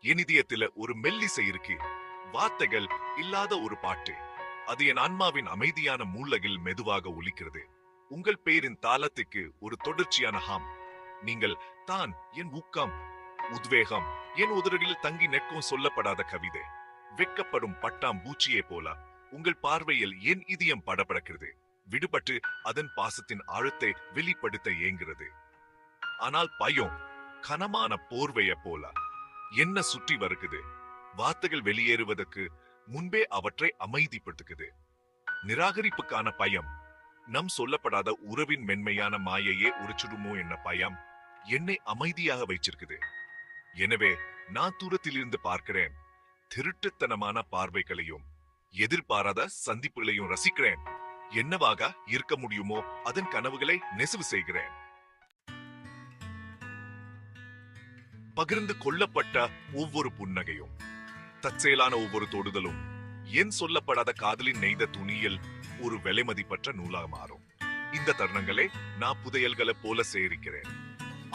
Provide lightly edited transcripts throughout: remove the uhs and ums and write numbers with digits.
என் இதயத்துல ஒரு மெல்லிசை இருக்கு. வார்த்தைகள் இல்லாத ஒரு பாட்டு. அது என் ஆன்மாவின் அமைதியான மூலகில் மெதுவாக ஒலிக்கிறது. உங்கள் பேரின் தாளத்துக்கு ஒரு தொடர்ச்சியான ஹாம். நீங்கள் தான் என் ஊக்கம், உத்வேகம், என் உதடுகளில் தங்கி நிற்கும் சொல்லப்படாத கவிதை. வெட்கப்படும் பட்டாம் பூச்சியை போல உங்கள் பார்வையில் என் இதயம் படபடக்கிறது. விடுபட்டு அதன் பாசத்தின் ஆழத்தை வெளிப்படுத்த ஏங்குகிறது. ஆனால் பயம் கனமான போர்வைய போல என்ன சுற்றி வருகிறது. வார்த்தைகள் வெளியேறுவதற்கு முன்பே அவற்றை அமைதிப்படுத்துகிறது. நிராகரிப்புக்கான பயம், நம் சொல்லப்படாத உறவின் மென்மையான மாயையே உரிச்சிடுமோ என்ன பயம் என்னை அமைதியாக வைச்சிருக்குது. எனவே நான் தூரத்திலிருந்து பார்க்கிறேன். திருட்டுத்தனமான பார்வைகளையும் எதிர்பாராத சந்திப்புகளையும் ரசிக்கிறேன். என்னவாக இருக்க முடியுமோ அதன் கனவுகளை நெசவு செய்கிறேன். பகிர்ந்து கொள்ளப்பட்ட ஒவ்வொரு புன்னகையும், தற்செயலான ஒவ்வொரு தொடுதலும் என் சொல்லப்படாத காதலின் நெய்த துணியில் ஒரு விலைமதிப்பற்ற நூலாக மாறும். இந்த தருணங்களை நான் புதையல்களை போல சேரிக்கிறேன்.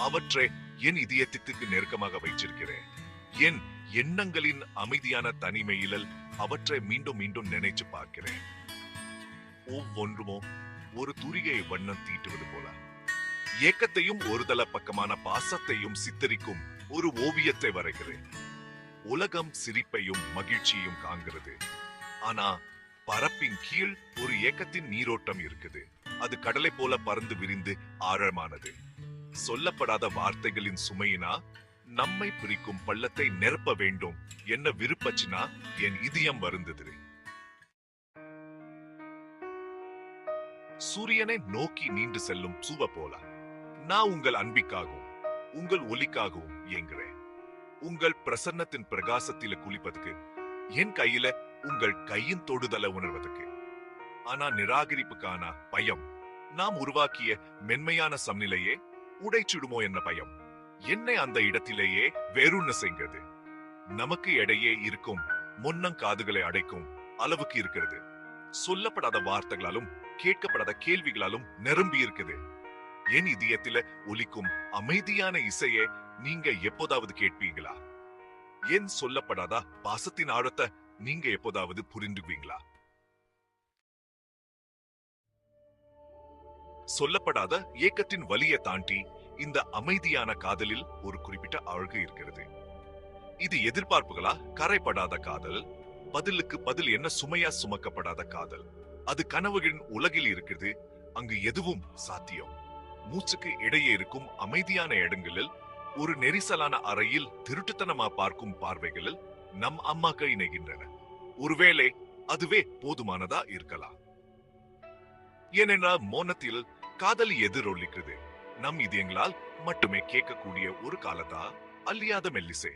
அவற்றை என் இதயத்திற்கு நெருக்கமாக வைச்சிருக்கிறேன். என் எண்ணங்களின் அமைதியான தனிமையில் அவற்றை மீண்டும் மீண்டும் நினைச்சு பார்க்கிறேன். ஒவ்வொன்றுமோ ஒரு துரிகை வண்ணம் தீட்டுவது போல ஏக்கத்தையும் ஒருதல பக்கமான பாசத்தையும் சித்தரிக்கும் ஒரு ஓவியத்தை வரைகிறேன். உலகம் சிரிப்பையும் மகிழ்ச்சியையும் காண்கிறது. ஆனா பரப்பின் கீழ் ஒரு ஏக்கத்தின் நீரோட்டம் இருக்குது. அது கடலை போல பறந்து விரிந்து ஆழமானது. சொல்லப்படாத வார்த்தைகளின் சுமையினா நம்மை பிரிக்கும் பள்ளத்தை நிரப்ப வேண்டும் என்ன விருப்பச்சினா என் இதயம் வருந்தது. சூரியனை நோக்கி நீண்டு செல்லும் சூவ போல நான் உங்கள் அன்பிக்காகவும் உங்கள் ஒலிக்காகவும் ஏங்குறேன். உங்கள் பிரசன்னத்தின் பிரகாசத்தில குளிப்பதுக்கு, என் கையில உங்கள் கையின் தொடுதலை உணர்வதற்கு. ஆனா நிராகரிப்புக்கான பயம், நாம் உருவாக்கிய மென்மையான சமநிலையே உடைச்சிடுமோ என்ன பயம் என்னை அந்த இடத்திலேயே வேறுன்னு செய்கிறது. நமக்கு இடையே இருக்கும் முன்னங்காதுகளை அடைக்கும் அளவுக்கு இருக்கிறது. சொல்லப்படாத வார்த்தைகளாலும் கேட்கப்படாத கேள்விகளாலும் நிரம்பி இருக்குது. என் இதயத்தில ஒலிக்கும் அமைதியான இசையை நீங்க எப்போதாவது கேட்பீங்களா? என் சொல்லப்படாத பாசத்தின் ஆழத்தை நீங்க எப்போதாவது புரிந்துவீங்களா? சொல்லப்படாத ஏக்கத்தின் வலியை தாண்டி இந்த அமைதியான காதலில் ஒரு குறிப்பிட்ட அழகு இருக்கிறது. இது எதிர்பார்ப்புகளா கரைப்படாத காதல், பதிலுக்கு பதில் என்ன சுமையா சுமக்கப்படாத காதல். அது கனவுகளின் உலகில் இருக்கிறது. அங்கு எதுவும் சாத்தியம். மூச்சுக்கு இடையே இருக்கும் அமைதியான இடங்களில், ஒரு நெரிசலான அறையில் திருட்டுத்தனமா பார்க்கும் பார்வைகளில் நம் அம்மாக்கள் இணைகின்றன. ஒருவேளை அதுவே போதுமானதா இருக்கலாம். ஏனென்றால் மோனத்தில் காதலி எதிரொலிக்கிறது. நம் இதயங்களால் மட்டுமே கேட்கக்கூடிய ஒரு காலத்தா அழியாத மெல்லிசை.